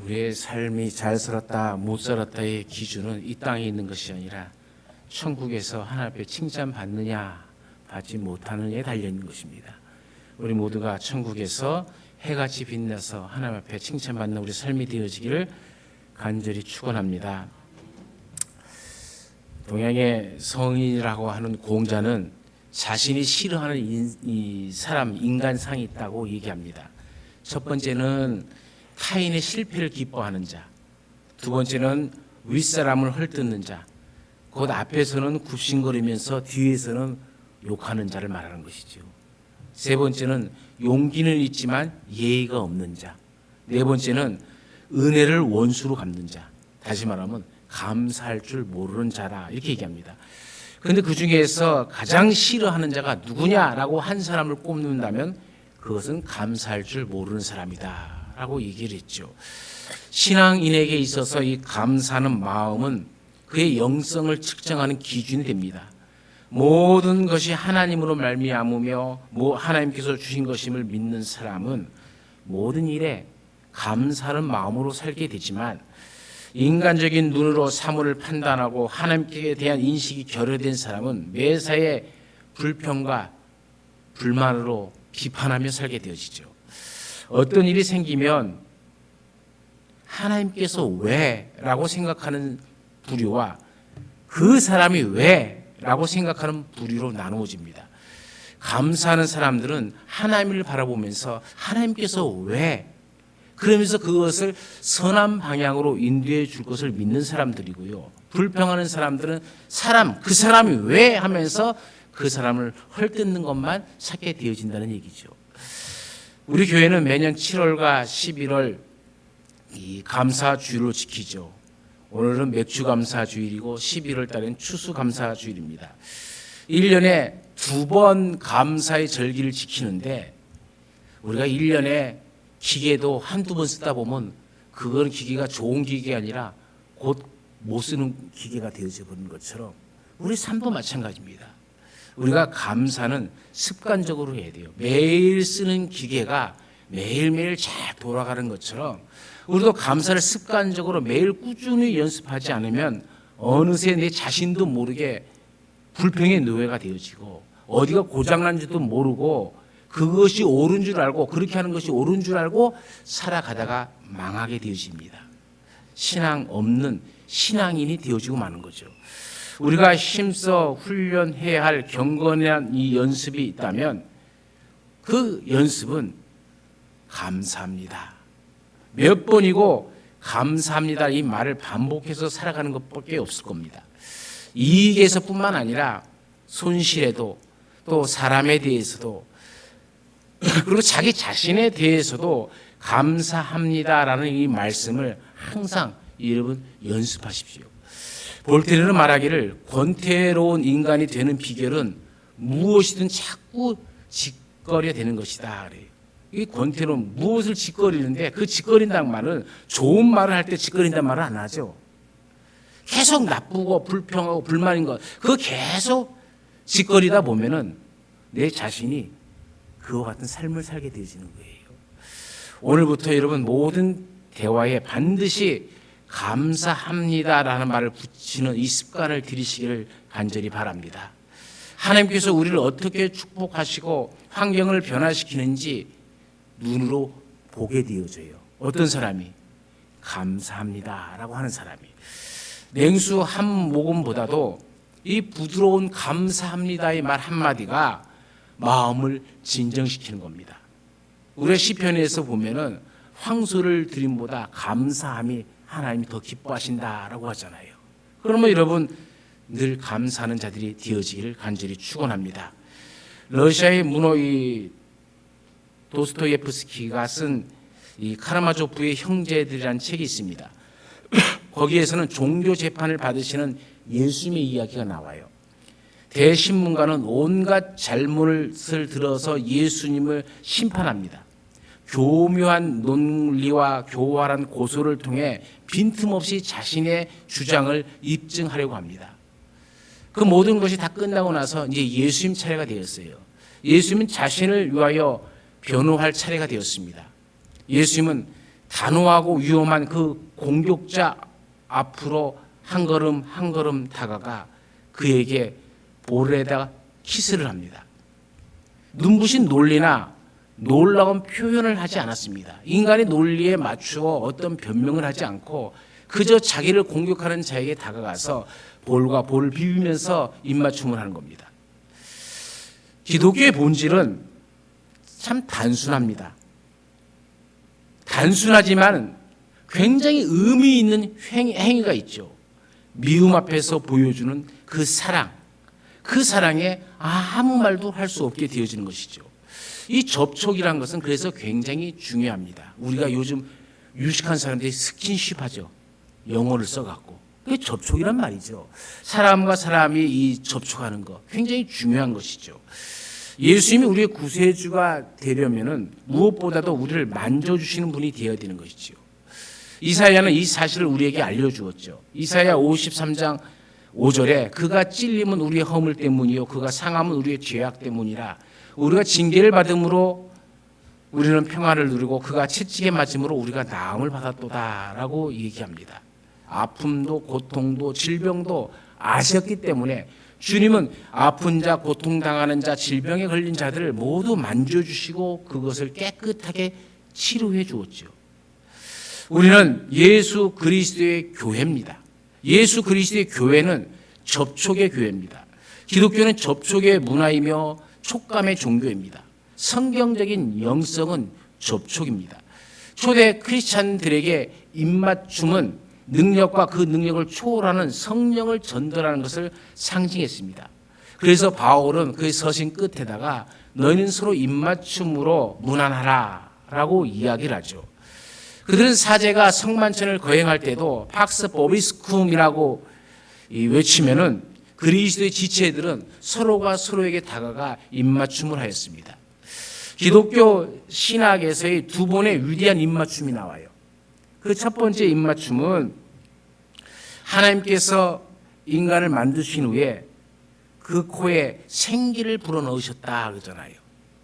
우리의 삶이 잘 살았다 못 살았다의 기준은 이 땅에 있는 것이 아니라 천국에서 하나님 앞에 칭찬받느냐 받지 못하느냐에 달려있는 것입니다. 우리 모두가 천국에서 해같이 빛나서 하나님 앞에 칭찬받는 우리 삶이 되어지기를 간절히 축원합니다. 동양의 성인이라고 하는 공자는 자신이 싫어하는 인간상이 있다고 얘기합니다. 첫 번째는 타인의 실패를 기뻐하는 자, 두 번째는 윗사람을 헐뜯는 자, 곧 앞에서는 굽신거리면서 뒤에서는 욕하는 자를 말하는 것이죠. 세 번째는 용기는 있지만 예의가 없는 자, 네 번째는 은혜를 원수로 갚는 자, 다시 말하면 감사할 줄 모르는 자라 이렇게 얘기합니다. 그런데 그 중에서 가장 싫어하는 자가 누구냐라고 한 사람을 꼽는다면 그것은 감사할 줄 모르는 사람이다 라고 얘기를 했죠. 신앙인에게 있어서 이 감사하는 마음은 그의 영성을 측정하는 기준이 됩니다. 모든 것이 하나님으로 말미암으며 하나님께서 주신 것임을 믿는 사람은 모든 일에 감사하는 마음으로 살게 되지만 인간적인 눈으로 사물을 판단하고 하나님께 대한 인식이 결여된 사람은 매사에 불평과 불만으로 비판하며 살게 되어지죠. 어떤 일이 생기면 하나님께서 왜? 라고 생각하는 부류와 그 사람이 왜? 라고 생각하는 부류로 나누어집니다. 감사하는 사람들은 하나님을 바라보면서 하나님께서 왜? 그러면서 그것을 선한 방향으로 인도해 줄 것을 믿는 사람들이고요. 불평하는 사람들은 그 사람이 왜? 하면서 그 사람을 헐뜯는 것만 찾게 되어진다는 얘기죠. 우리 교회는 매년 7월과 11월 이 감사주일을 지키죠. 오늘은 맥주감사주일이고 11월 달엔 추수감사주일입니다. 1년에 2번 감사의 절기를 지키는데 우리가 1년에 기계도 한두 번 쓰다 보면 그건 기계가 좋은 기계가 아니라 곧 못 쓰는 기계가 되어져 버리는 것처럼 우리 삶도 마찬가지입니다. 우리가 감사는 습관적으로 해야 돼요. 매일 쓰는 기계가 매일매일 잘 돌아가는 것처럼 우리도 감사를 습관적으로 매일 꾸준히 연습하지 않으면 어느새 내 자신도 모르게 불평의 노예가 되어지고 어디가 고장난지도 모르고 그것이 옳은 줄 알고 그렇게 하는 것이 옳은 줄 알고 살아가다가 망하게 되어집니다. 신앙 없는 신앙인이 되어지고 마는 거죠. 우리가 힘써 훈련해야 할 경건한 이 연습이 있다면 그 연습은 감사합니다. 몇 번이고 감사합니다 이 말을 반복해서 살아가는 것밖에 없을 겁니다. 이익에서뿐만 아니라 손실에도 또 사람에 대해서도 그리고 자기 자신에 대해서도 감사합니다라는 이 말씀을 항상 여러분 연습하십시오. 볼테르는 말하기를 권태로운 인간이 되는 비결은 무엇이든 자꾸 짓거려 되는 것이다 그래요. 이 권태로운 무엇을 짓거리는데 그 짓거린다는 말은 좋은 말을 할 때 짓거린다는 말을 안 하죠. 계속 나쁘고 불평하고 불만인 것 그거 계속 짓거리다 보면은 내 자신이 그와 같은 삶을 살게 되어지는 거예요. 오늘부터 여러분 모든 대화에 반드시 감사합니다라는 말을 붙이는 이 습관을 들이시기를 간절히 바랍니다. 하나님께서 우리를 어떻게 축복하시고 환경을 변화시키는지 눈으로 보게 되어져요. 어떤 사람이 감사합니다라고 하는 사람이 냉수 한 모금보다도 이 부드러운 감사합니다의 말 한마디가 마음을 진정시키는 겁니다. 우리 시편에서 보면은 황소를 드림보다 감사함이 하나님이 더 기뻐하신다라고 하잖아요. 그러면 여러분 늘 감사하는 자들이 되어지기를 간절히 축원합니다. 러시아의 문호의 도스토예프스키가 쓴 이 카라마조프의 형제들이라는 책이 있습니다. 거기에서는 종교 재판을 받으시는 예수님의 이야기가 나와요. 대신문가는 온갖 잘못을 들어서 예수님을 심판합니다. 교묘한 논리와 교활한 고소를 통해 빈틈없이 자신의 주장을 입증하려고 합니다. 그 모든 것이 다 끝나고 나서 이제 예수님 차례가 되었어요. 예수님은 자신을 위하여 변호할 차례가 되었습니다. 예수님은 단호하고 위험한 그 공격자 앞으로 한 걸음 한 걸음 다가가 그에게 볼에다가 키스를 합니다. 눈부신 논리나 놀라운 표현을 하지 않았습니다. 인간의 논리에 맞추어 어떤 변명을 하지 않고 그저 자기를 공격하는 자에게 다가가서 볼과 볼을 비비면서 입맞춤을 하는 겁니다. 기독교의 본질은 참 단순합니다. 단순하지만 굉장히 의미 있는 행위가 있죠. 미움 앞에서 보여주는 그 사랑, 그 사랑에 아무 말도 할 수 없게 되어지는 것이죠. 이 접촉이라는 것은 그래서 굉장히 중요합니다. 우리가 요즘 유식한 사람들이 스킨십 하죠. 영어를 써갖고. 그게 접촉이란 말이죠. 사람과 사람이 이 접촉하는 거 굉장히 중요한 것이죠. 예수님이 우리의 구세주가 되려면은 무엇보다도 우리를 만져주시는 분이 되어야 되는 것이죠. 이사야는 이 사실을 우리에게 알려주었죠. 이사야 53장 5절에 그가 찔림은 우리의 허물 때문이요 그가 상함은 우리의 죄악 때문이라 우리가 징계를 받음으로 우리는 평안을 누리고 그가 채찍에 맞음으로 우리가 나음을 받았도다라고 얘기합니다. 아픔도 고통도 질병도 아셨기 때문에 주님은 아픈 자, 고통당하는 자, 질병에 걸린 자들을 모두 만져주시고 그것을 깨끗하게 치료해 주었죠. 우리는 예수 그리스도의 교회입니다. 예수 그리스도의 교회는 접촉의 교회입니다. 기독교는 접촉의 문화이며 촉감의 종교입니다. 성경적인 영성은 접촉입니다. 초대 크리스찬들에게 입맞춤은 능력과 그 능력을 초월하는 성령을 전달하는 것을 상징했습니다. 그래서 바울은 그의 서신 끝에다가 너희는 서로 입맞춤으로 문안하라 라고 이야기를 하죠. 그들은 사제가 성만찬을 거행할 때도 팍스 보비스쿰이라고 외치면은 그리스도의 지체들은 서로가 서로에게 다가가 입맞춤을 하였습니다. 기독교 신학에서의 두 번의 위대한 입맞춤이 나와요. 그 첫 번째 입맞춤은 하나님께서 인간을 만드신 후에 그 코에 생기를 불어넣으셨다 그러잖아요.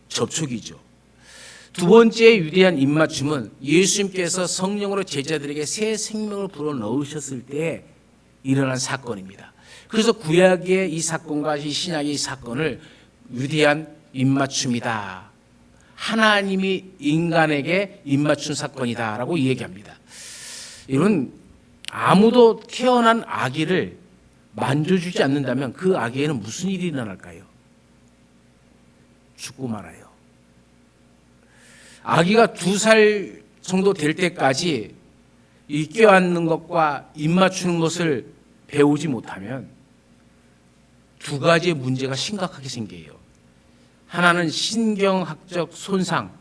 접촉이죠. 두 번째 위대한 입맞춤은 예수님께서 성령으로 제자들에게 새 생명을 불어넣으셨을 때 일어난 사건입니다. 그래서 구약의 이 사건과 이 신약의 이 사건을 위대한 입맞춤이다. 하나님이 인간에게 입맞춘 사건이다라고 얘기합니다. 이런 아무도 태어난 아기를 만져주지 않는다면 그 아기에는 무슨 일이 일어날까요? 죽고 말아요. 아기가 2살 정도 될 때까지 이 껴안는 것과 입 맞추는 것을 배우지 못하면 두 가지의 문제가 심각하게 생겨요. 하나는 신경학적 손상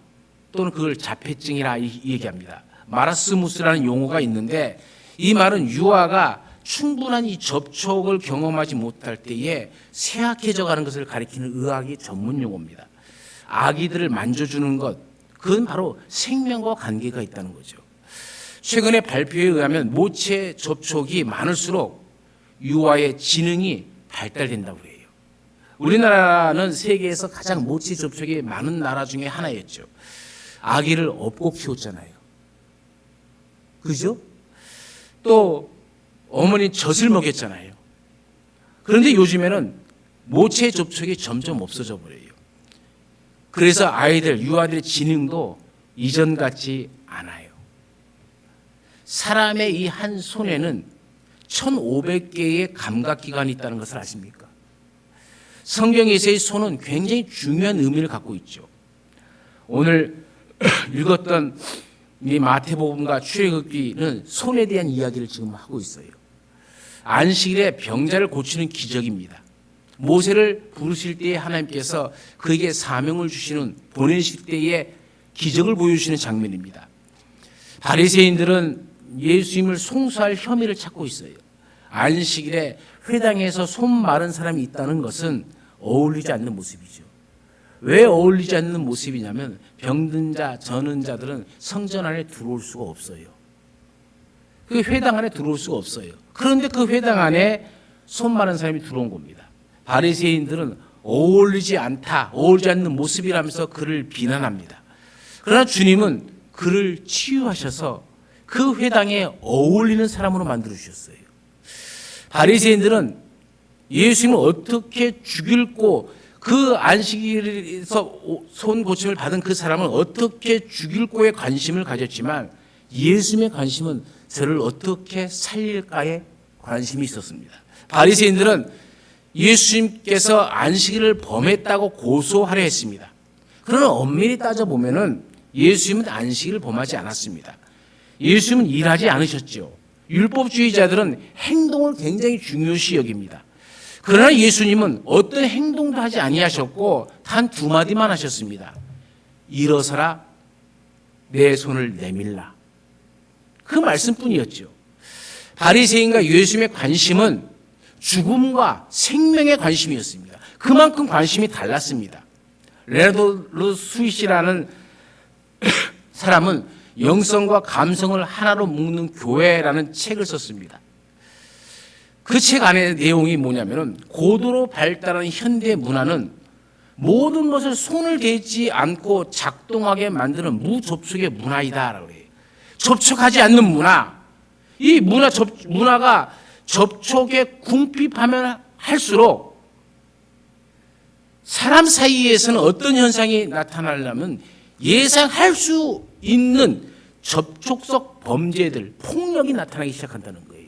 또는 그걸 자폐증이라 얘기합니다. 마라스무스라는 용어가 있는데 이 말은 유아가 충분한 이 접촉을 경험하지 못할 때에 쇠약해져 가는 것을 가리키는 의학의 전문 용어입니다. 아기들을 만져주는 것, 그건 바로 생명과 관계가 있다는 거죠. 최근의 발표에 의하면 모체 접촉이 많을수록 유아의 지능이 발달된다고 해요. 우리나라는 세계에서 가장 모체 접촉이 많은 나라 중에 하나였죠. 아기를 업고 키웠잖아요. 그죠? 또 어머니 젖을 먹였잖아요. 그런데 요즘에는 모체 접촉이 점점 없어져 버려요. 그래서 아이들, 유아들의 지능도 이전 같지 않아요. 사람의 이 한 손에는 1500개의 감각기관이 있다는 것을 아십니까? 성경에서의 손은 굉장히 중요한 의미를 갖고 있죠. 오늘 읽었던 이 마태복음과 출애굽기는 손에 대한 이야기를 지금 하고 있어요. 안식일에 병자를 고치는 기적입니다. 모세를 부르실 때에 하나님께서 그에게 사명을 주시는 보내실 때에 기적을 보여주시는 장면입니다. 바리새인들은 예수님을 송수할 혐의를 찾고 있어요. 안식일에 회당에서 손 마른 사람이 있다는 것은 어울리지 않는 모습이죠. 왜 어울리지 않는 모습이냐면 병든 자, 저는 자들은 성전 안에 들어올 수가 없어요. 그 회당 안에 들어올 수가 없어요. 그런데 그 회당 안에 손 마른 사람이 들어온 겁니다. 바리새인들은 어울리지 않는 모습이라면서 그를 비난합니다. 그러나 주님은 그를 치유하셔서 그 회당에 어울리는 사람으로 만들어 주셨어요. 바리새인들은 예수님을 어떻게 죽일고 그 안식일에서 손 고침을 받은 그 사람을 어떻게 죽일고에 관심을 가졌지만 예수님의 관심은 저를 어떻게 살릴까에 관심이 있었습니다. 바리새인들은 예수님께서 안식일을 범했다고 고소하려 했습니다. 그러나 엄밀히 따져보면 예수님은 안식일을 범하지 않았습니다. 예수님은 일하지 않으셨죠. 율법주의자들은 행동을 굉장히 중요시 여깁니다. 그러나 예수님은 어떤 행동도 하지 아니하셨고 단 두 마디만 하셨습니다. 일어서라, 내 손을 내밀라. 그 말씀뿐이었죠. 바리새인과 예수님의 관심은 죽음과 생명의 관심이었습니다. 그만큼 관심이 달랐습니다. 레나르도 스윗이라는 사람은 영성과 감성을 하나로 묶는 교회라는 책을 썼습니다. 그 책 안에 내용이 뭐냐면은 고도로 발달한 현대 문화는 모든 것을 손을 대지 않고 작동하게 만드는 무접촉의 문화이다라고 해요. 접촉하지 않는 문화. 이 문화가 접촉에 궁핍하면 할수록 사람 사이에서는 어떤 현상이 나타나려면 예상할 수 있는 접촉적 범죄들, 폭력이 나타나기 시작한다는 거예요.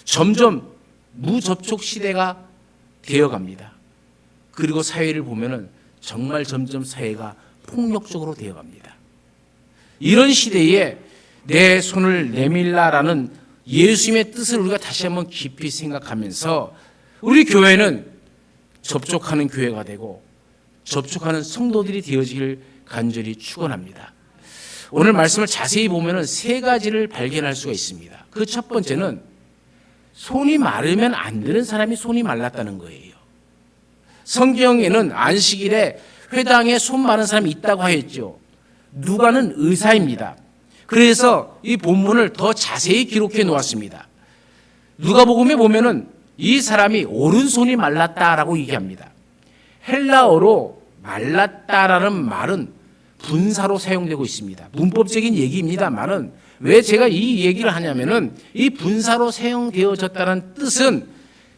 점점 무접촉 시대가 되어갑니다. 그리고 사회를 보면은 정말 점점 사회가 폭력적으로 되어갑니다. 이런 시대에 내 손을 내밀라라는 예수님의 뜻을 우리가 다시 한번 깊이 생각하면서 우리 교회는 접촉하는 교회가 되고 접촉하는 성도들이 되어지길 간절히 축원합니다. 오늘 말씀을 자세히 보면은 세 가지를 발견할 수가 있습니다. 그 첫 번째는 손이 마르면 안 되는 사람이 손이 말랐다는 거예요. 성경에는 안식일에 회당에 손 마른 사람이 있다고 하였죠. 누가는 의사입니다. 그래서 이 본문을 더 자세히 기록해 놓았습니다. 누가복음에 보면은 이 사람이 오른손이 말랐다라고 얘기합니다. 헬라어로 말랐다라는 말은 분사로 사용되고 있습니다. 문법적인 얘기입니다만은 왜 제가 이 얘기를 하냐면은 이 분사로 사용되어졌다는 뜻은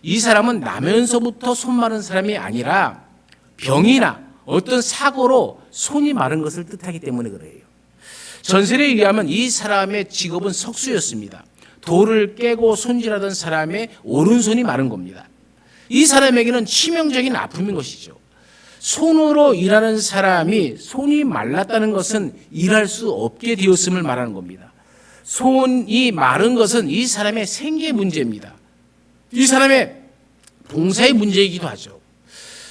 이 사람은 나면서부터 손 마른 사람이 아니라 병이나 어떤 사고로 손이 마른 것을 뜻하기 때문에 그래요. 전설에 의하면 이 사람의 직업은 석수였습니다. 돌을 깨고 손질하던 사람의 오른손이 마른 겁니다. 이 사람에게는 치명적인 아픔인 것이죠. 손으로 일하는 사람이 손이 말랐다는 것은 일할 수 없게 되었음을 말하는 겁니다. 손이 마른 것은 이 사람의 생계 문제입니다. 이 사람의 봉사의 문제이기도 하죠.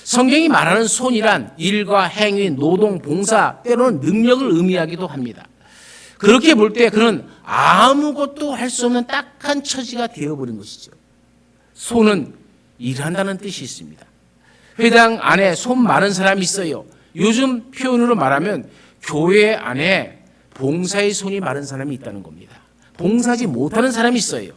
성경이 말하는 손이란 일과 행위, 노동, 봉사, 때로는 능력을 의미하기도 합니다. 그렇게 볼 때 그는 아무것도 할 수 없는 딱한 처지가 되어버린 것이죠. 손은 일한다는 뜻이 있습니다. 회당 안에 손 마른 사람이 있어요. 요즘 표현으로 말하면 교회 안에 봉사의 손이 마른 사람이 있다는 겁니다. 봉사하지 못하는 사람이 있어요.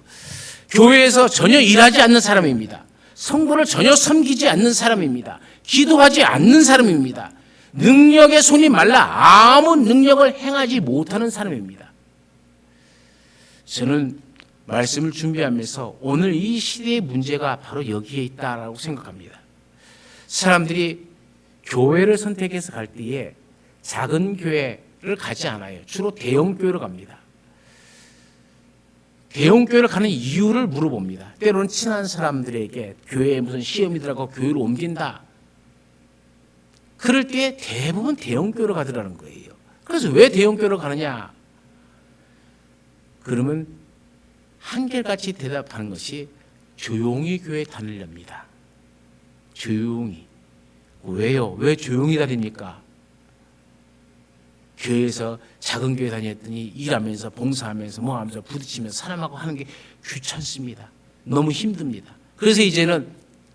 교회에서 전혀 일하지 않는 사람입니다. 성도를 전혀 섬기지 않는 사람입니다. 기도하지 않는 사람입니다. 능력의 손이 말라 아무 능력을 행하지 못하는 사람입니다. 저는 말씀을 준비하면서 오늘 이 시대의 문제가 바로 여기에 있다라고 생각합니다. 사람들이 교회를 선택해서 갈 때에 작은 교회를 가지 않아요. 주로 대형 교회로 갑니다. 대형 교회를 가는 이유를 물어봅니다. 때로는 친한 사람들에게 교회에 무슨 시험이 들어가고 교회로 옮긴다. 그럴 때 대부분 대형 교회로 가더라는 거예요. 그래서 왜 대형 교회로 가느냐? 그러면 한결같이 대답하는 것이 조용히 교회에 다니렵니다. 조용히. 왜요? 왜 조용히 다닙니까? 교회에서 작은 교회 다녔더니 일하면서 봉사하면서 뭐 하면서 부딪히면서 사람하고 하는 게 귀찮습니다. 너무 힘듭니다. 그래서 이제는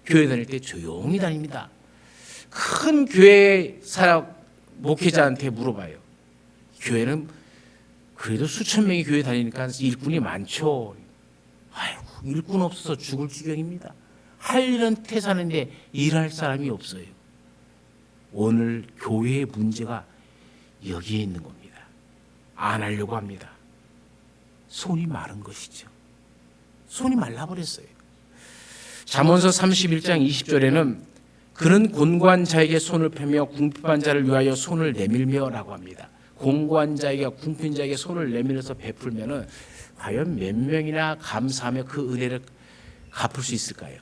교회 다닐 때 조용히 다닙니다. 큰 교회 목회자한테 물어봐요. 교회는 그래도 수천 명이 교회 다니니까 일꾼이 많죠. 아이고, 일꾼 없어서 죽을 지경입니다. 할 일은 태사는데 일할 사람이 없어요. 오늘 교회의 문제가 여기에 있는 겁니다. 안 하려고 합니다. 손이 마른 것이죠. 손이 말라버렸어요. 잠언서 31장 20절에는 그는 곤고한 자에게 손을 펴며 궁핍한 자를 위하여 손을 내밀며 라고 합니다. 곤고한 자에게 궁핍한 자에게 손을 내밀어서 베풀면은 과연 몇 명이나 감사하며 그 은혜를 갚을 수 있을까요?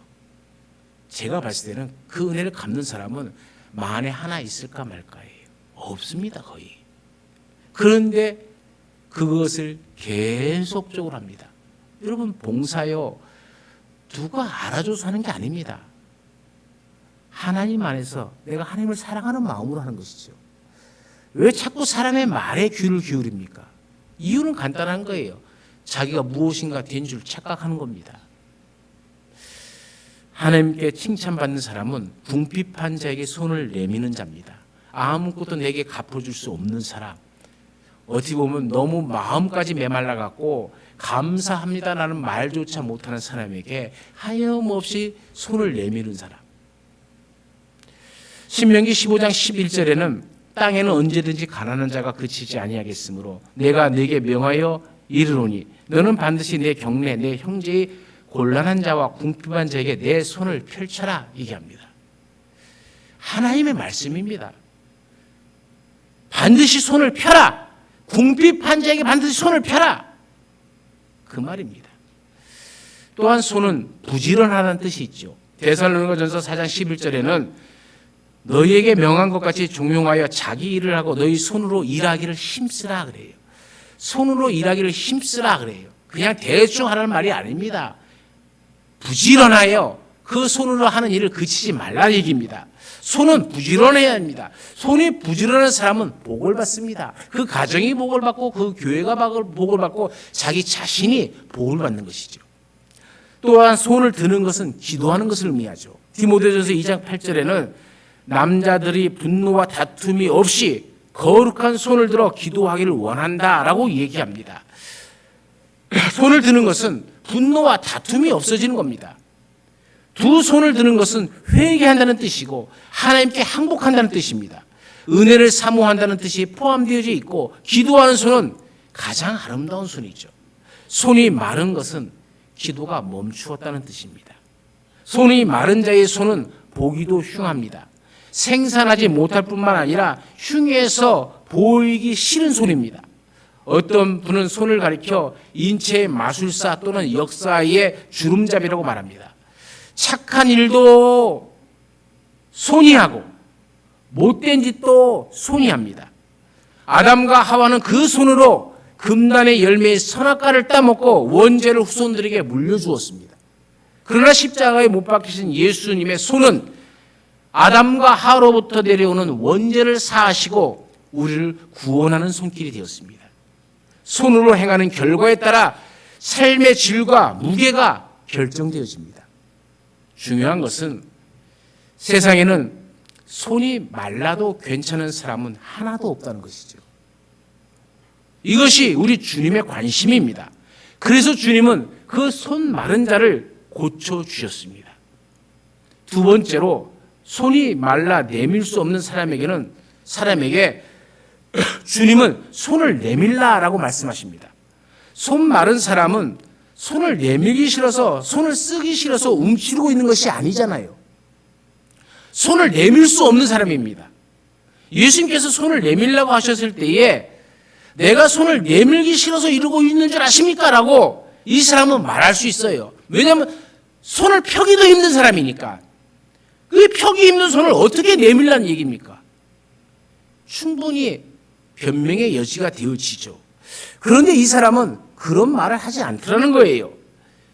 제가 봤을 때는 그 은혜를 갚는 사람은 만에 하나 있을까 말까예요. 없습니다, 거의. 그런데 그것을 계속적으로 합니다. 여러분, 봉사요, 누가 알아줘서 하는 게 아닙니다. 하나님 안에서 내가 하나님을 사랑하는 마음으로 하는 것이죠. 왜 자꾸 사람의 말에 귀를 기울입니까? 이유는 간단한 거예요. 자기가 무엇인가 된 줄 착각하는 겁니다. 하나님께 칭찬받는 사람은 궁핍한 자에게 손을 내미는 자입니다. 아무것도 내게 갚아줄 수 없는 사람, 어떻게 보면 너무 마음까지 메말라갖고 감사합니다라는 말조차 못하는 사람에게 하염없이 손을 내미는 사람. 신명기 15장 11절에는 땅에는 언제든지 가난한 자가 그치지 아니하겠으므로 내가 네게 명하여 이르노니 너는 반드시 내 경내 내 형제의 곤란한 자와 궁핍한 자에게 내 손을 펼쳐라 얘기합니다. 하나님의 말씀입니다. 반드시 손을 펴라. 궁핍한 자에게 반드시 손을 펴라. 그 말입니다. 또한 손은 부지런하다는 뜻이 있죠. 데살로니가전서 4장 11절에는 너희에게 명한 것 같이 종용하여 자기 일을 하고 너희 손으로 일하기를 힘쓰라 그래요. 손으로 일하기를 힘쓰라 그래요. 그냥 대충 하라는 말이 아닙니다. 부지런하여 그 손으로 하는 일을 그치지 말라는 얘기입니다. 손은 부지런해야 합니다. 손이 부지런한 사람은 복을 받습니다. 그 가정이 복을 받고 그 교회가 복을 받고 자기 자신이 복을 받는 것이죠. 또한 손을 드는 것은 기도하는 것을 의미하죠. 디모데전서 2장 8절에는 남자들이 분노와 다툼이 없이 거룩한 손을 들어 기도하기를 원한다라고 얘기합니다. 손을 드는 것은 분노와 다툼이 없어지는 겁니다. 두 손을 드는 것은 회개한다는 뜻이고 하나님께 항복한다는 뜻입니다. 은혜를 사모한다는 뜻이 포함되어져 있고 기도하는 손은 가장 아름다운 손이죠. 손이 마른 것은 기도가 멈추었다는 뜻입니다. 손이 마른 자의 손은 보기도 흉합니다. 생산하지 못할 뿐만 아니라 흉해서 보이기 싫은 손입니다. 어떤 분은 손을 가리켜 인체의 마술사 또는 역사의 주름잡이라고 말합니다. 착한 일도 손이 하고 못된 짓도 손이 합니다. 아담과 하와는 그 손으로 금단의 열매의 선악과를 따먹고 원죄를 후손들에게 물려주었습니다. 그러나 십자가에 못 박히신 예수님의 손은 아담과 하와로부터 내려오는 원죄를 사하시고 우리를 구원하는 손길이 되었습니다. 손으로 행하는 결과에 따라 삶의 질과 무게가 결정되어집니다. 중요한 것은 세상에는 손이 말라도 괜찮은 사람은 하나도 없다는 것이죠. 이것이 우리 주님의 관심입니다. 그래서 주님은 그 손 마른 자를 고쳐주셨습니다. 두 번째로 손이 말라 내밀 수 없는 사람에게 주님은 손을 내밀라라고 말씀하십니다. 손 마른 사람은 손을 내밀기 싫어서 손을 쓰기 싫어서 움츠리고 있는 것이 아니잖아요. 손을 내밀 수 없는 사람입니다. 예수님께서 손을 내밀라고 하셨을 때에 내가 손을 내밀기 싫어서 이러고 있는 줄 아십니까? 라고 이 사람은 말할 수 있어요. 왜냐하면 손을 펴기도 힘든 사람이니까. 그 펴기 힘든 손을 어떻게 내밀라는 얘기입니까? 충분히 변명의 여지가 되어지죠. 그런데 이 사람은 그런 말을 하지 않더라는 거예요.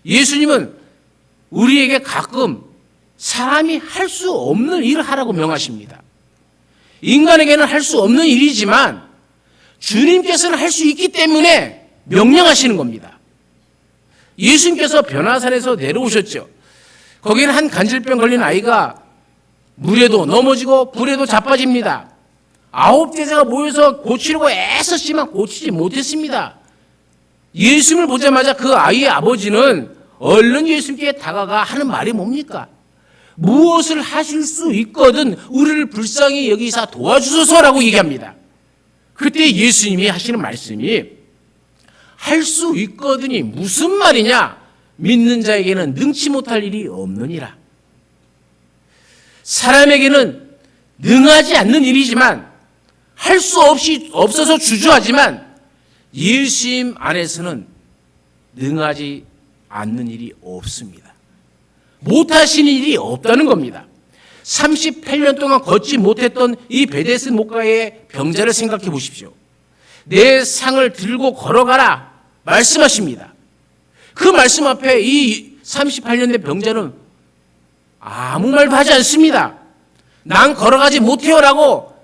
예수님은 우리에게 가끔 사람이 할 수 없는 일을 하라고 명하십니다. 인간에게는 할 수 없는 일이지만 주님께서는 할 수 있기 때문에 명령하시는 겁니다. 예수님께서 변화산에서 내려오셨죠. 거기는 한 간질병 걸린 아이가 물에도 넘어지고 불에도 자빠집니다. 9제자가 모여서 고치려고 애썼지만 고치지 못했습니다. 예수님을 보자마자 그 아이의 아버지는 얼른 예수님께 다가가 하는 말이 뭡니까? 무엇을 하실 수 있거든 우리를 불쌍히 여기사 도와주소서라고 얘기합니다. 그때 예수님이 하시는 말씀이 할 수 있거든이 무슨 말이냐? 믿는 자에게는 능치 못할 일이 없느니라. 사람에게는 능하지 않는 일이지만 할 수 없어서 주저하지만 예수님 안에서는 능하지 않는 일이 없습니다. 못하시는 일이 없다는 겁니다. 38년 동안 걷지 못했던 이 베데스 목가의 병자를 생각해 보십시오. 내 상을 들고 걸어가라 말씀하십니다. 그 말씀 앞에 이 38년 된 병자는 아무 말도 하지 않습니다. 난 걸어가지 못해요라고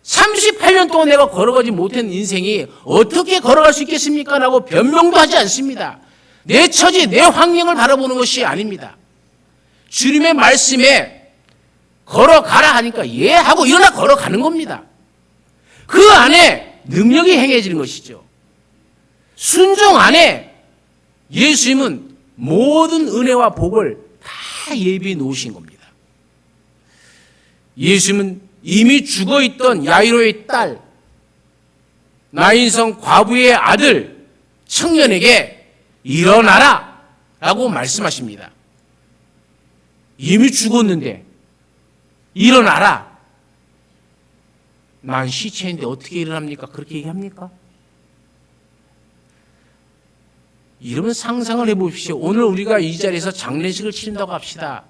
38년 동안 내가 걸어가지 못한 인생이 어떻게 걸어갈 수 있겠습니까? 라고 변명도 하지 않습니다. 내 처지, 내 환경을 바라보는 것이 아닙니다. 주님의 말씀에 걸어가라 하니까 예 하고 일어나 걸어가는 겁니다. 그 안에 능력이 행해지는 것이죠. 순종 안에 예수님은 모든 은혜와 복을 다 예비해 놓으신 겁니다. 예수님은 이미 죽어있던 야이로의 딸, 나인성 과부의 아들, 청년에게 일어나라 라고 말씀하십니다. 이미 죽었는데 일어나라. 난 시체인데 어떻게 일어납니까? 그렇게 얘기합니까? 이러면 상상을 해보십시오. 오늘 우리가 이 자리에서 장례식을 치른다고 합시다.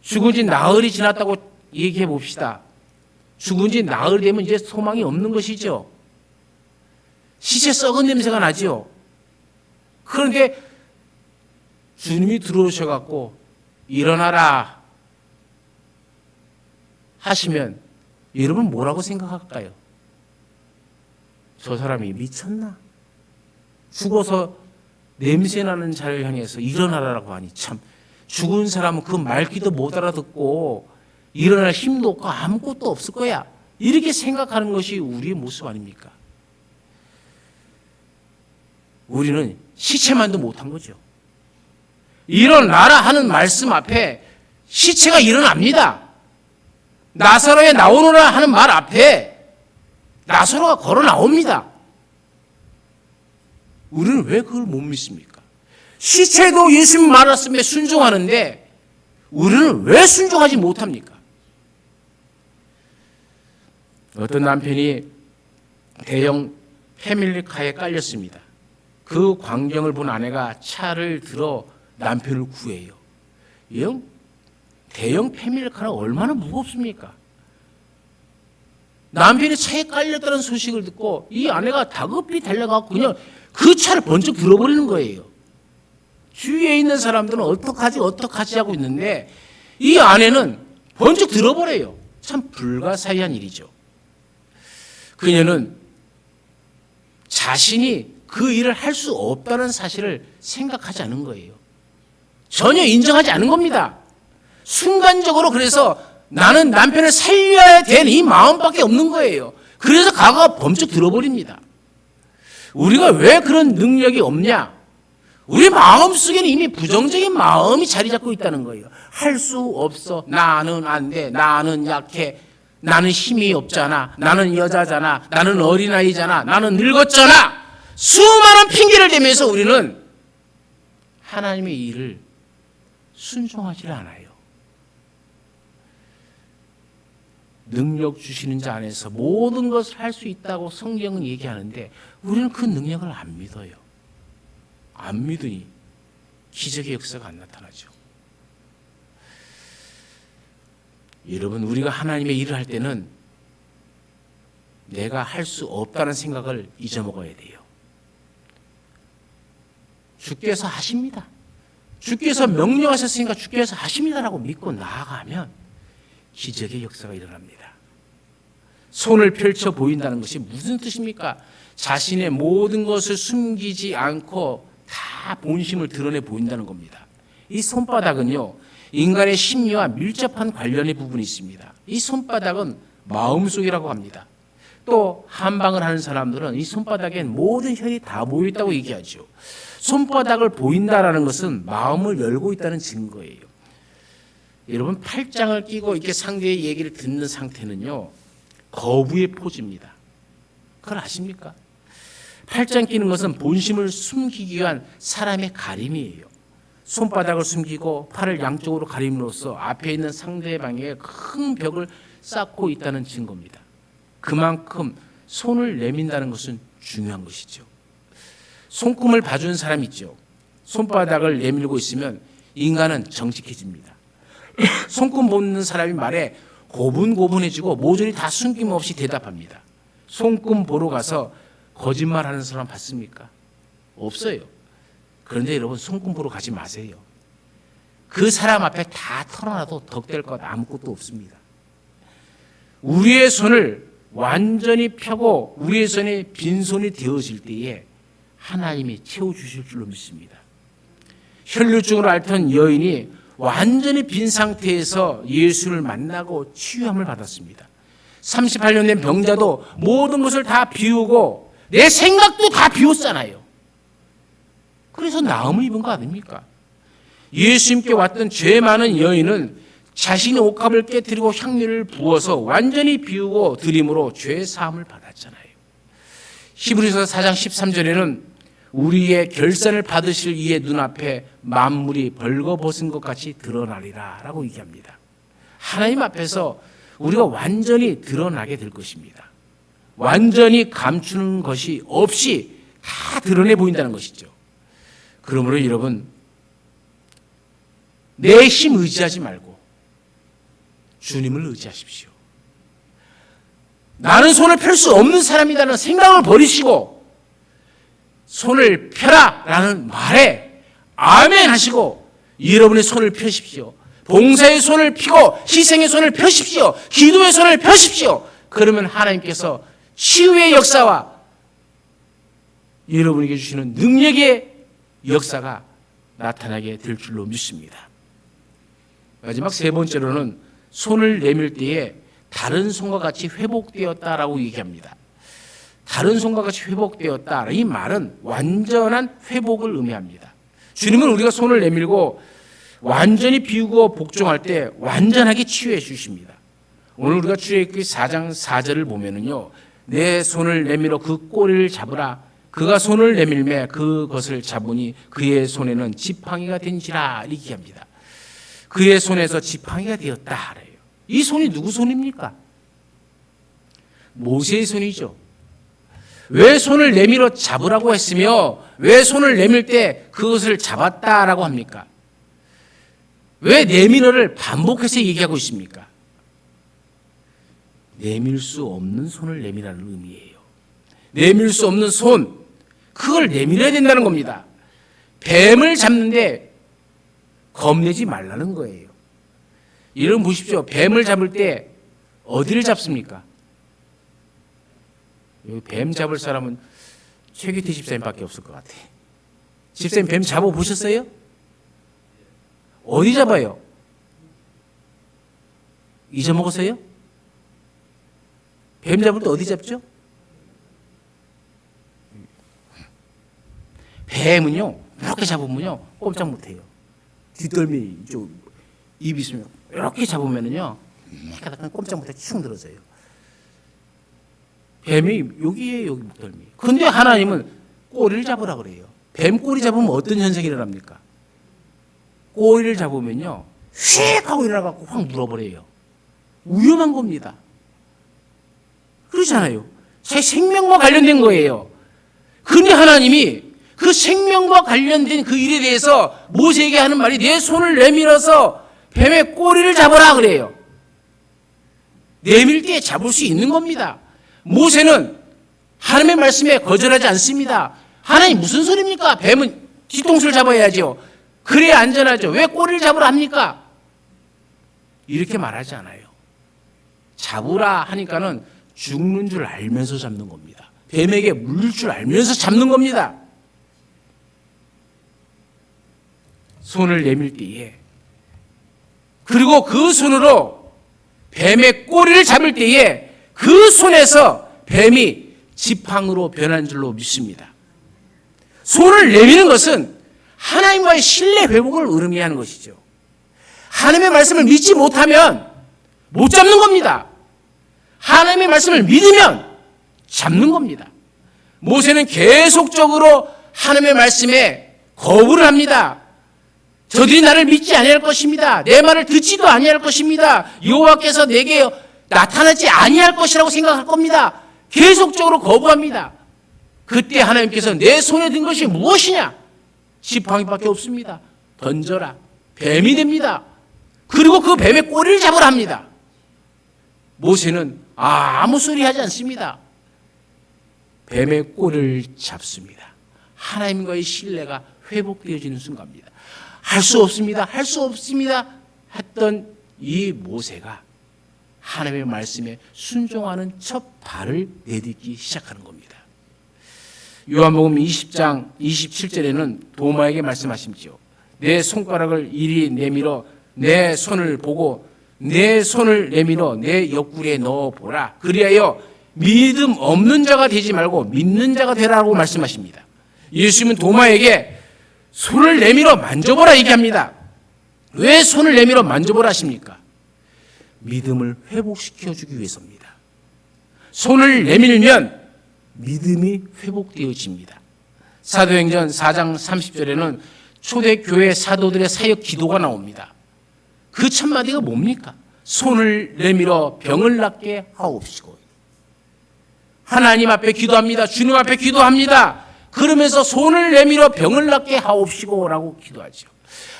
죽은 지 나흘이 지났다고 얘기해 봅시다. 죽은 지 나흘 되면 이제 소망이 없는 것이죠. 시체 썩은 냄새가 나죠. 그런데 주님이 들어오셔갖고 일어나라 하시면 여러분 뭐라고 생각할까요? 저 사람이 미쳤나? 죽어서 냄새나는 자를 향해서 일어나라라고 하니 참 죽은 사람은 그 말귀도 못 알아듣고 일어날 힘도 없고 아무것도 없을 거야. 이렇게 생각하는 것이 우리의 모습 아닙니까? 우리는 시체만도 못한 거죠. 일어나라 하는 말씀 앞에 시체가 일어납니다. 나사로의 나오너라 하는 말 앞에 나사로가 걸어 나옵니다. 우리는 왜 그걸 못 믿습니까? 시체도 예수님 말씀에 순종하는데 우리는 왜 순종하지 못합니까? 어떤 남편이 대형 패밀리카에 깔렸습니다. 그 광경을 본 아내가 차를 들어 남편을 구해요. 대형 패밀리카는 얼마나 무겁습니까? 남편이 차에 깔렸다는 소식을 듣고 이 아내가 다급히 달려가고 그냥 그 차를 번쩍 들어버리는 거예요. 주위에 있는 사람들은 어떡하지 하고 있는데 이 아내는 번쩍 들어버려요. 참 불가사의한 일이죠. 그녀는 자신이 그 일을 할 수 없다는 사실을 생각하지 않은 거예요. 전혀 인정하지 않은 겁니다. 순간적으로 그래서 나는 남편을 살려야 되는 이 마음밖에 없는 거예요. 그래서 가가가 범쩍 들어버립니다. 우리가 왜 그런 능력이 없냐? 우리 마음속에는 이미 부정적인 마음이 자리 잡고 있다는 거예요. 할 수 없어. 나는 안 돼. 나는 약해. 나는 힘이 없잖아. 나는 여자잖아. 나는 어린아이잖아. 나는 늙었잖아. 수많은 핑계를 대면서 우리는 하나님의 일을 순종하지 않아요. 능력 주시는 자 안에서 모든 것을 할 수 있다고 성경은 얘기하는데 우리는 그 능력을 안 믿어요. 안 믿으니 기적의 역사가 안 나타나죠. 여러분, 우리가 하나님의 일을 할 때는 내가 할 수 없다는 생각을 잊어먹어야 돼요. 주께서 하십니다. 주께서 명령하셨으니까 주께서 하십니다라고 믿고 나아가면 기적의 역사가 일어납니다. 손을 펼쳐 보인다는 것이 무슨 뜻입니까? 자신의 모든 것을 숨기지 않고 다 본심을 드러내 보인다는 겁니다. 이 손바닥은요, 인간의 심리와 밀접한 관련의 부분이 있습니다. 이 손바닥은 마음속이라고 합니다. 또 한방을 하는 사람들은 이 손바닥엔 모든 혈이 다 모여있다고 얘기하죠. 손바닥을 보인다라는 것은 마음을 열고 있다는 증거예요. 여러분, 팔짱을 끼고 이렇게 상대의 얘기를 듣는 상태는요, 거부의 포즈입니다. 그걸 아십니까? 팔짱 끼는 것은 본심을 숨기기 위한 사람의 가림이에요. 손바닥을 숨기고 팔을 양쪽으로 가림으로써 앞에 있는 상대방에게 큰 벽을 쌓고 있다는 증거입니다. 그만큼 손을 내민다는 것은 중요한 것이죠. 손금을 봐주는 사람 있죠. 손바닥을 내밀고 있으면 인간은 정직해집니다. 손금 보는 사람이 말에 고분고분해지고 모조리 다 숨김없이 대답합니다. 손금 보러 가서 거짓말하는 사람 봤습니까? 없어요. 그런데 여러분, 손금 보러 가지 마세요. 그 사람 앞에 다 털어놔도 덕될 것 아무것도 없습니다. 우리의 손을 완전히 펴고 우리의 손이 빈손이 되어질 때에 하나님이 채워주실 줄로 믿습니다. 혈류증으로 앓던 여인이 완전히 빈 상태에서 예수를 만나고 치유함을 받았습니다. 38년 된 병자도 모든 것을 다 비우고 내 생각도 다 비웠잖아요. 그래서 나음을 입은 거 아닙니까? 예수님께 왔던 죄 많은 여인은 자신의 옷값을 깨뜨리고 향유를 부어서 완전히 비우고 드림으로 죄 사함을 받았잖아요. 히브리서 4장 13절에는 우리의 결산을 받으실 이의 눈앞에 만물이 벌거벗은 것 같이 드러나리라 라고 얘기합니다. 하나님 앞에서 우리가 완전히 드러나게 될 것입니다. 완전히 감추는 것이 없이 다 드러내 보인다는 것이죠. 그러므로 여러분, 내 힘 의지하지 말고 주님을 의지하십시오. 나는 손을 펼 수 없는 사람이라는 생각을 버리시고 손을 펴라 라는 말에 아멘 하시고 여러분의 손을 펴십시오. 봉사의 손을 펴고 희생의 손을 펴십시오. 기도의 손을 펴십시오. 그러면 하나님께서 치유의 역사와 여러분에게 주시는 능력의 역사가 나타나게 될 줄로 믿습니다. 마지막 세 번째로는 손을 내밀 때에 다른 손과 같이 회복되었다라고 얘기합니다. 다른 손과 같이 회복되었다. 이 말은 완전한 회복을 의미합니다. 주님은 우리가 손을 내밀고 완전히 비우고 복종할 때 완전하게 치유해 주십니다. 오늘 우리가 출애굽기 4장 4절을 보면은요, 내 손을 내밀어 그 꼬리를 잡으라. 그가 손을 내밀매 그것을 잡으니 그의 손에는 지팡이가 된지라 이렇게 합니다. 그의 손에서 지팡이가 되었다. 이 손이 누구 손입니까? 모세의 손이죠. 왜 손을 내밀어 잡으라고 했으며 왜 손을 내밀 때 그것을 잡았다라고 합니까? 왜 내밀어를 반복해서 얘기하고 있습니까? 내밀 수 없는 손을 내밀라는 의미예요. 내밀 수 없는 손, 그걸 내밀어야 된다는 겁니다. 뱀을 잡는데 겁내지 말라는 거예요. 여러분 보십시오. 뱀을 잡을 때 어디를 잡습니까? 여기 뱀 잡을 사람은 최기태 집사님밖에 없을 것 같아요. 집사님 뱀 잡아보셨어요? 어디 잡아요? 잊어먹었어요? 뱀 잡을 때 어디 잡죠? 뱀은요, 이렇게 잡으면요, 꼼짝 못해요. 뒷덜미 이쪽 입이 있으면 이렇게 잡으면은요, 꼼짝 못해 축 늘어져요. 뱀이 여기에 여기 목덜미. 근데 하나님은 꼬리를 잡으라 그래요. 뱀 꼬리 잡으면 어떤 현상이 일어납니까? 꼬리를 잡으면요, 휙 하고 일어나갖고 확 물어버려요. 위험한 겁니다. 그렇잖아요. 제 생명과 관련된 거예요. 근데 하나님이 그 생명과 관련된 그 일에 대해서 모세에게 하는 말이 내 손을 내밀어서 뱀의 꼬리를 잡아라 그래요. 내밀 때 잡을 수 있는 겁니다. 모세는 하나님의 말씀에 거절하지 않습니다. 하나님 무슨 소리입니까? 뱀은 뒤통수를 잡아야죠. 그래야 안전하죠. 왜 꼬리를 잡으라 합니까? 이렇게 말하지 않아요. 잡으라 하니까는 죽는 줄 알면서 잡는 겁니다. 뱀에게 물릴 줄 알면서 잡는 겁니다. 손을 내밀 때에, 그리고 그 손으로 뱀의 꼬리를 잡을 때에 그 손에서 뱀이 지팡으로 변한 줄로 믿습니다. 손을 내미는 것은 하나님과의 신뢰 회복을 의미하는 것이죠. 하나님의 말씀을 믿지 못하면 못 잡는 겁니다. 하나님의 말씀을 믿으면 잡는 겁니다. 모세는 계속적으로 하나님의 말씀에 거부를 합니다. 저들이 나를 믿지 아니할 것입니다. 내 말을 듣지도 아니할 것입니다. 여호와께서 내게 나타나지 아니할 것이라고 생각할 겁니다. 계속적으로 거부합니다. 그때 하나님께서 내 손에 든 것이 무엇이냐? 지팡이밖에 없습니다. 던져라. 뱀이 됩니다. 그리고 그 뱀의 꼬리를 잡으라 합니다. 모세는 아무 소리 하지 않습니다. 뱀의 꼬리를 잡습니다. 하나님과의 신뢰가 회복되어지는 순간입니다. 할 수 없습니다. 할 수 없습니다. 했던 이 모세가 하나님의 말씀에 순종하는 첫 발을 내딛기 시작하는 겁니다. 요한복음 20장 27절에는 도마에게 말씀하십시오. 내 손가락을 이리 내밀어 내 손을 보고 내 손을 내밀어 내 옆구리에 넣어보라. 그리하여 믿음 없는 자가 되지 말고 믿는 자가 되라고 말씀하십니다. 예수님은 도마에게 손을 내밀어 만져보라 얘기합니다. 왜 손을 내밀어 만져보라 하십니까? 믿음을 회복시켜주기 위해서입니다. 손을 내밀면 믿음이 회복되어집니다. 사도행전 4장 30절에는 초대교회 사도들의 사역 기도가 나옵니다. 그 첫마디가 뭡니까? 손을 내밀어 병을 낫게 하옵시고. 하나님 앞에 기도합니다. 주님 앞에 기도합니다. 그러면서 손을 내밀어 병을 낫게 하옵시고라고 기도하죠.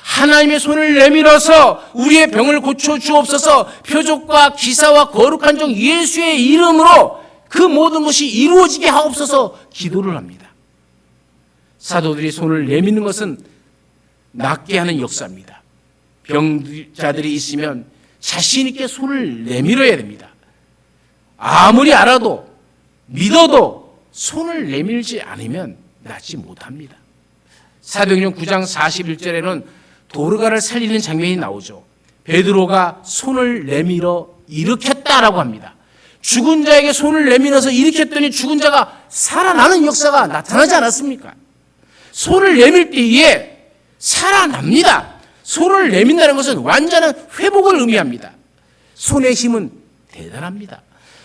하나님의 손을 내밀어서 우리의 병을 고쳐주옵소서. 표적과 기사와 거룩한 종 예수의 이름으로 그 모든 것이 이루어지게 하옵소서 기도를 합니다. 사도들이 손을 내미는 것은 낫게 하는 역사입니다. 병자들이 있으면 자신 있게 손을 내밀어야 됩니다. 아무리 알아도 믿어도 손을 내밀지 않으면 낫지 못합니다. 사도행전 9장 41절에는 도르가를 살리는 장면이 나오죠. 베드로가 손을 내밀어 일으켰다라고 합니다. 죽은 자에게 손을 내밀어서 일으켰더니 죽은 자가 살아나는 역사가 나타나지 않았습니까? 손을 내밀 때에 살아납니다. 손을 내민다는 것은 완전한 회복을 의미합니다. 손의 힘은 대단합니다.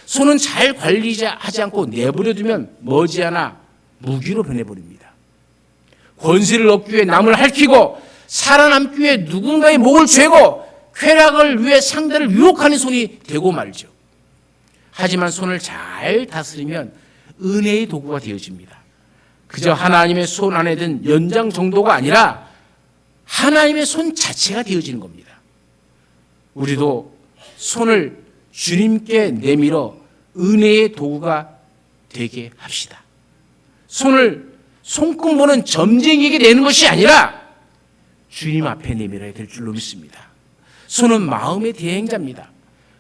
손은 잘 관리하지 않고 내버려두면 머지않아 무기로 변해버립니다. 권세를 얻기 위해 남을 핥히고 살아남기 위해 누군가의 목을 죄고 쾌락을 위해 상대를 유혹하는 손이 되고 말죠. 하지만 손을 잘 다스리면 은혜의 도구가 되어집니다. 그저 하나님의 손 안에 든 연장 정도가 아니라 하나님의 손 자체가 되어지는 겁니다. 우리도 손을 주님께 내밀어 은혜의 도구가 되게 합시다. 손을 손금보는 점쟁이에게 내는 것이 아니라 주님 앞에 내밀어야 될 줄로 믿습니다. 손은 마음의 대행자입니다.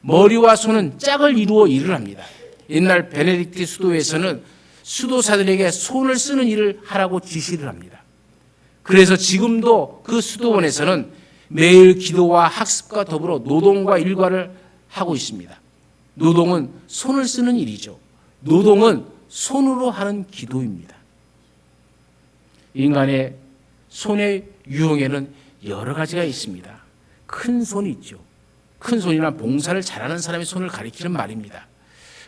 머리와 손은 짝을 이루어 일을 합니다. 옛날 베네딕트 수도에서는 수도사들에게 손을 쓰는 일을 하라고 지시를 합니다. 그래서 지금도 그 수도원에서는 매일 기도와 학습과 더불어 노동과 일과를 하고 있습니다. 노동은 손을 쓰는 일이죠. 노동은 손으로 하는 기도입니다. 인간의 손의 유형에는 여러 가지가 있습니다. 큰 손이 있죠. 큰 손이나 봉사를 잘하는 사람의 손을 가리키는 말입니다.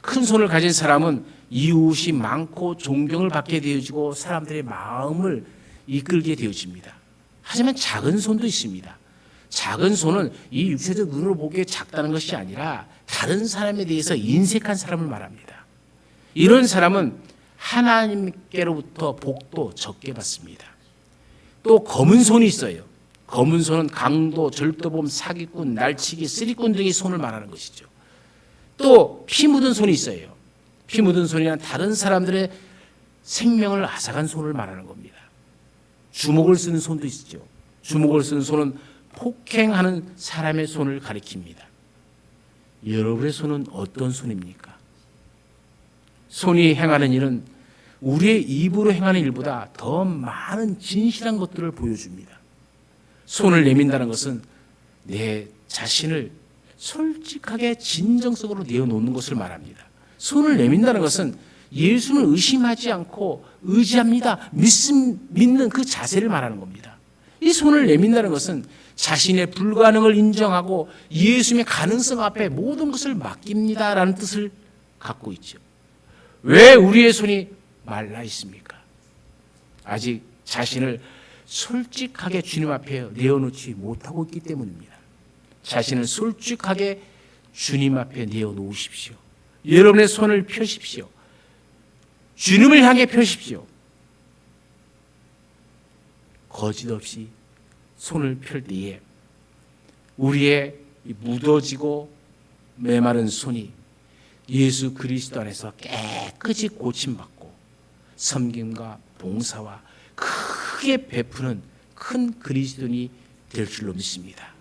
큰 손을 가진 사람은 이웃이 많고 존경을 받게 되어지고 사람들의 마음을 이끌게 되어집니다. 하지만 작은 손도 있습니다. 작은 손은 이 육체적 눈으로 보기에 작다는 것이 아니라 다른 사람에 대해서 인색한 사람을 말합니다. 이런 사람은 하나님께로부터 복도 적게 받습니다. 또 검은 손이 있어요. 검은 손은 강도, 절도범, 사기꾼, 날치기, 쓰리꾼 등의 손을 말하는 것이죠. 또 피 묻은 손이 있어요. 피 묻은 손이란 다른 사람들의 생명을 앗아간 손을 말하는 겁니다. 주먹을 쓰는 손도 있죠. 주먹을 쓰는 손은 폭행하는 사람의 손을 가리킵니다. 여러분의 손은 어떤 손입니까? 손이 행하는 일은 우리의 입으로 행하는 일보다 더 많은 진실한 것들을 보여줍니다. 손을 내민다는 것은 내 자신을 솔직하게 진정성으로 내어놓는 것을 말합니다. 손을 내민다는 것은 예수를 의심하지 않고 의지합니다. 믿는 그 자세를 말하는 겁니다. 이 손을 내민다는 것은 자신의 불가능을 인정하고 예수님의 가능성 앞에 모든 것을 맡깁니다라는 뜻을 갖고 있죠. 왜 우리의 손이 말라 있습니까? 아직 자신을 솔직하게 주님 앞에 내어놓지 못하고 있기 때문입니다. 자신을 솔직하게 주님 앞에 내어놓으십시오. 여러분의 손을 펴십시오. 주님을 향해 펴십시오. 거짓 없이 손을 펼 때에 우리의 묻어지고 메마른 손이 예수 그리스도 안에서 깨끗이 고침받고 섬김과 봉사와 크게 베푸는 큰 그리스도인이 될 줄로 믿습니다.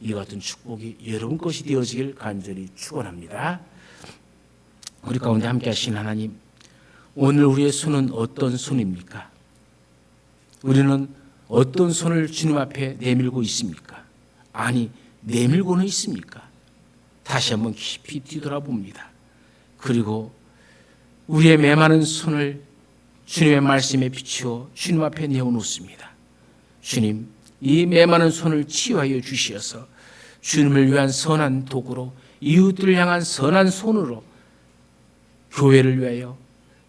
이 같은 축복이 여러분 것이 되어지길 간절히 축원합니다. 우리 가운데 함께 하신 하나님, 오늘 우리의 손은 어떤 손입니까? 우리는 어떤 손을 주님 앞에 내밀고 있습니까? 아니, 내밀고는 있습니까? 다시 한번 깊이 뒤돌아봅니다. 그리고 우리의 메마른 손을 주님의 말씀에 비추어 주님 앞에 내어놓습니다. 주님, 이 메마른 손을 치유하여 주시어서 주님을 위한 선한 도구로, 이웃들을 향한 선한 손으로 교회를 위하여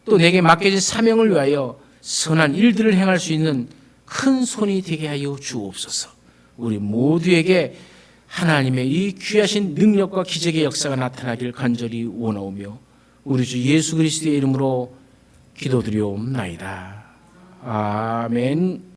또 내게 맡겨진 사명을 위하여 선한 일들을 행할 수 있는 큰 손이 되게 하여 주옵소서. 우리 모두에게 하나님의 이 귀하신 능력과 기적의 역사가 나타나길 간절히 원하오며 우리 주 예수 그리스도의 이름으로 기도드리옵나이다. 아멘.